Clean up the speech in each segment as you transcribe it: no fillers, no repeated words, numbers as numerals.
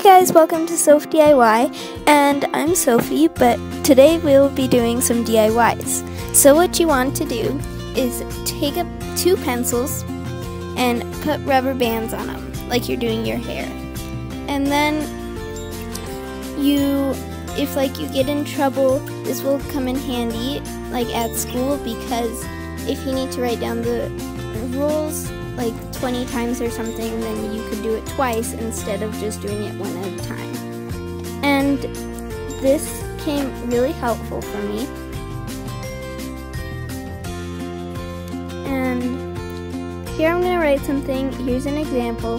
guys, welcome to Soph DIY, and I'm Sophie, but today we'll be doing some DIYs. So what you want to do is take up 2 pencils and put rubber bands on them, like you're doing your hair. And then if you get in trouble, this will come in handy, like at school, because if you need to write down the rules like 20 times or something, then you could do it twice instead of just doing it one at a time. And this came really helpful for me. And here I'm going to write something. Here's an example.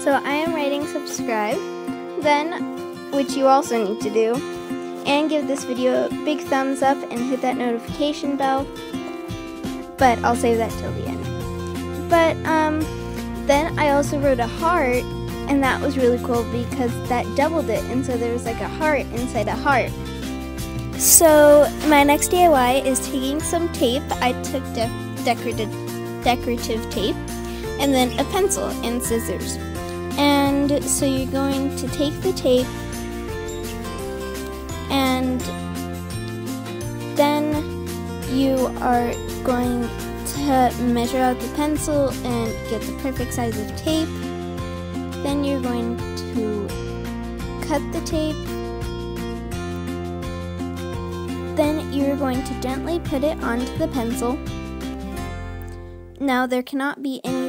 So I am writing subscribe, then, which you also need to do, and give this video a big thumbs up and hit that notification bell, but I'll save that till the end. But then I also wrote a heart, and that was really cool because that doubled it, and so there was like a heart inside a heart. So my next DIY is taking some tape. I took decorative tape, and then a pencil and scissors. And so you're going to take the tape, and then you are going to measure out the pencil and get the perfect size of tape. Then you're going to cut the tape. Then you're going to gently put it onto the pencil. Now there cannot be any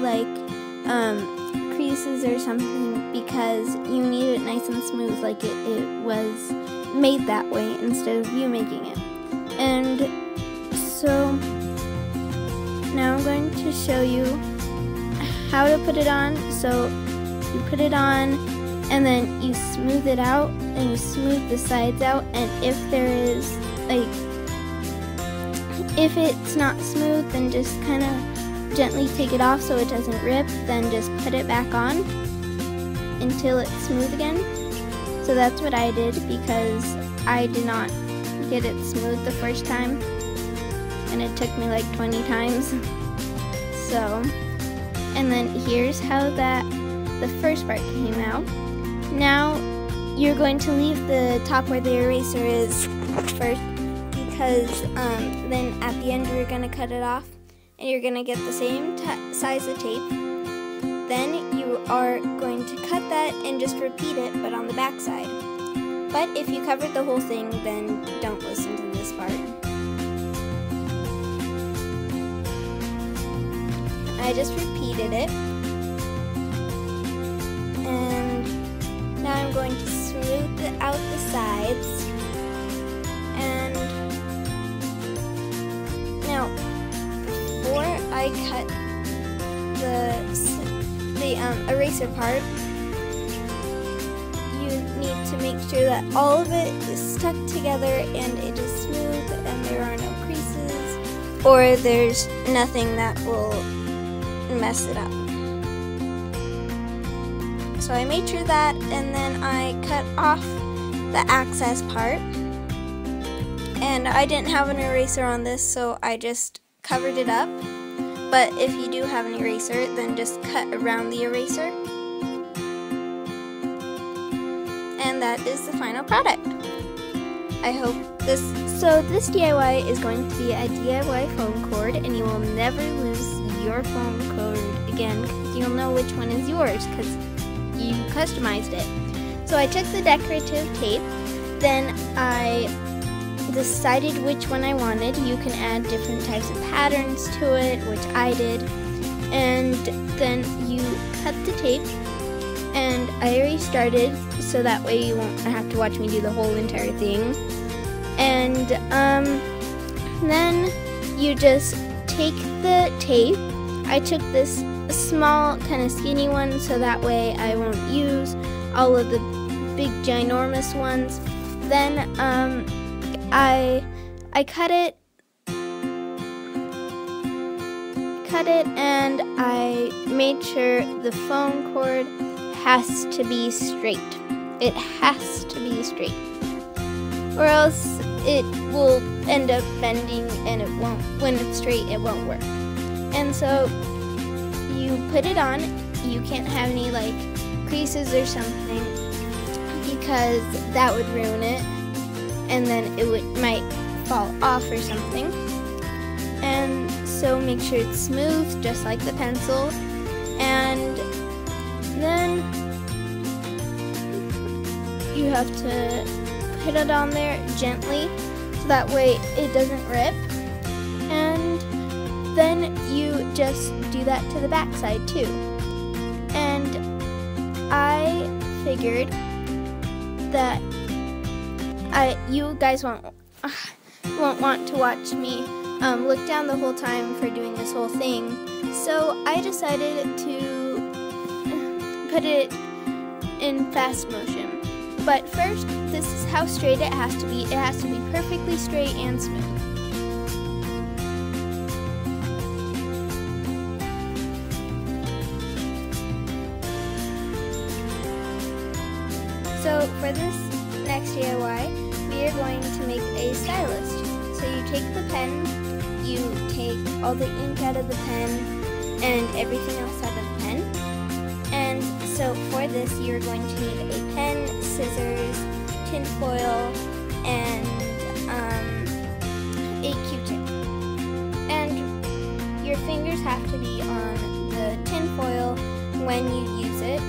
creases or something because you need it nice and smooth, like it was made that way instead of you making it. And so now I'm going to show you how to put it on. So you put it on and then you smooth it out and you smooth the sides out, and if there is if it's not smooth, then just kind of gently take it off so it doesn't rip, then just put it back on until it's smooth again. So that's what I did because I did not get it smooth the first time, and it took me like 20 times. So, and then here's how the first part came out. Now you're going to leave the top where the eraser is first, because then at the end you're going to cut it off. And you're going to get the same size of tape. Then you are going to cut that and just repeat it, but on the back side. But if you covered the whole thing, then don't listen to this part. I just repeated it. And now I'm going to smooth out the sides. And now, before I cut the eraser part, you need to make sure that all of it is stuck together and it is smooth and there are no creases or there's nothing that will mess it up. So I made sure that, and then I cut off the access part, and I didn't have an eraser on this, so I just covered it up. But if you do have an eraser, then just cut around the eraser. And that is the final product. I hope this DIY is going to be a DIY phone cord, and you will never lose your phone cord again because you'll know which one is yours because you customized it. So I took the decorative tape, then I decided which one I wanted. You can add different types of patterns to it, which I did, and then you cut the tape, and I already started so that way you won't have to watch me do the whole entire thing. And then you just take the tape. I took this small kind of skinny one so that way I won't use all of the big ginormous ones. Then I cut it, and I made sure the phone cord has to be straight. It has to be straight. Or else it will end up bending, and it won't, when it's straight, it won't work. And so you put it on. You can't have any like creases or something, because that would ruin it, and then it might fall off or something. And so make sure it's smooth, just like the pencil, and then you have to put it on there gently so that way it doesn't rip. And then you just do that to the back side too. And I figured that you guys won't want to watch me look down the whole time for doing this whole thing. So I decided to put it in fast motion. But first, this is how straight it has to be. It has to be perfectly straight and smooth. So for this next DIY, we are going to make a stylus. So you take the pen, you take all the ink out of the pen and everything else out of the pen. And so for this, you're going to need a pen, scissors, tin foil, and a Q-tip. And your fingers have to be on the tin foil when you use it,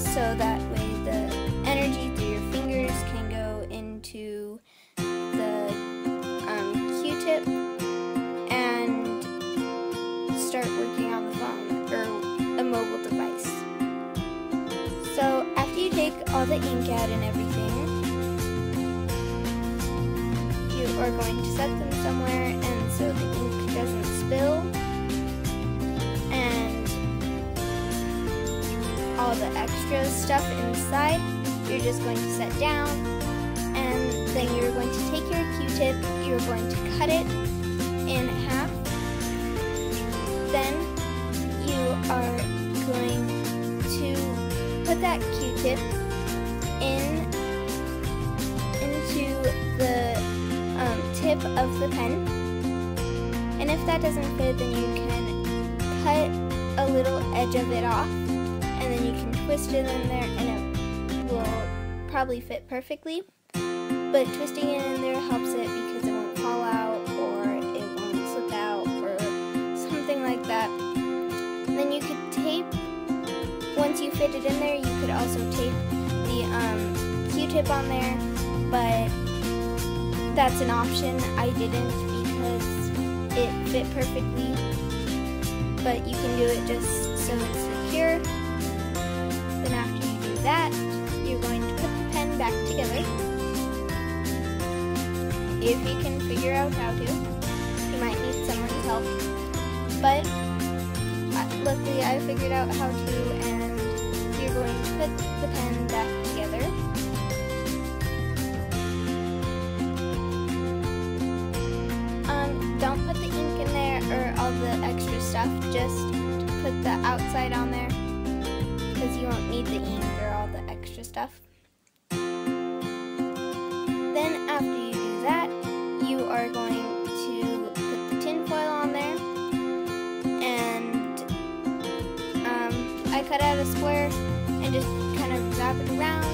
so that way the energy through your fingers can go into the Q-tip and start working on the phone or a mobile device. So after you take all the ink out and everything, you are going to set them somewhere and so the ink doesn't spill, and all the extra stuff inside you're just going to set down, and then you're going to take your Q-tip, you're going to cut it in half, then you are going to put that Q-tip into the tip of the pen, and if that doesn't fit, then you can cut a little edge of it off, and then you can twist it in there and it will probably fit perfectly. But twisting it in there helps it because it won't fall out or it won't slip out or something like that. And then you could tape, once you fit it in there, you could also tape the Q-tip on there, but that's an option. I didn't because it fit perfectly, but you can do it just so it's secure. Then after you do that, you're going to put the pen back together. If you can figure out how to, you might need someone's help, but luckily I figured out how to, and you're going to put the pen back together. Don't put the ink in there or all the extra stuff, just put the outside on there because you won't need the ink or all the extra stuff. Then after you do that, you are going to put the tin foil on there, and I cut out a square and just kind of wrap it around,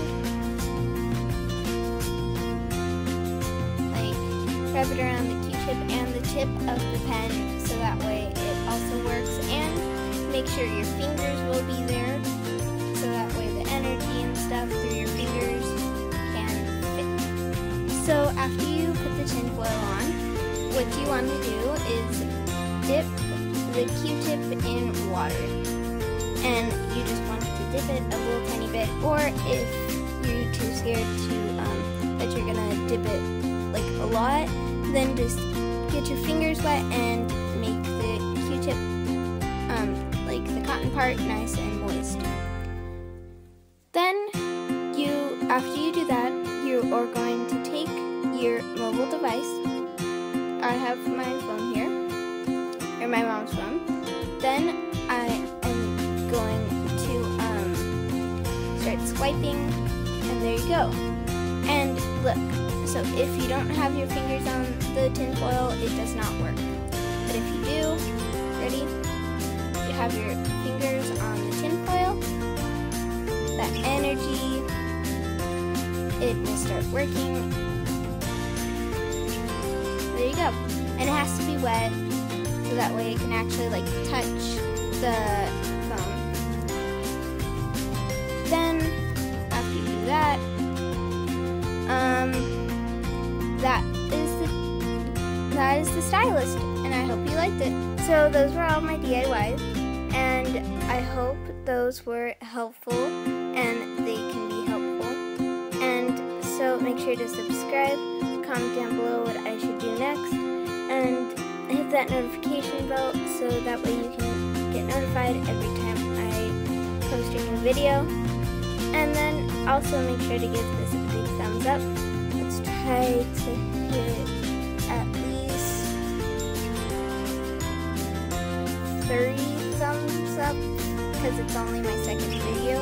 like wrap it around the Q-tip and the tip of the pen, so that way it also works, and make sure your fingers will be there, so that way the energy and stuff through your fingers can fit. So after you put the tin foil on, what you want to do is dip the Q-tip in water, and you just want to dip it a little tiny bit, or if you're too scared to that you're gonna dip it like a lot, then just get your fingers wet and make the Q-tip, like the cotton part, nice and moist. Then after you do that, you are going to take your mobile device. I have my phone here, or my mom's phone. Then I am going to start swiping, and there you go. And look, so if you don't have your fingers on the tinfoil, it does not work. But if you do, ready? You have your fingers on the tinfoil, that energy, it will start working. There you go. And it has to be wet, so that way it can actually like touch the foam. Then, after you do that, that is the stylist, and I hope you liked it. So those were all my DIYs, and I hope those were helpful and they can be helpful. And so make sure to subscribe, comment down below what I should do next, and hit that notification bell so that way you can get notified every time I post a new video. And then also make sure to give this a big thumbs up. Let's try to hit at least 30 thumbs up because it's only my second video.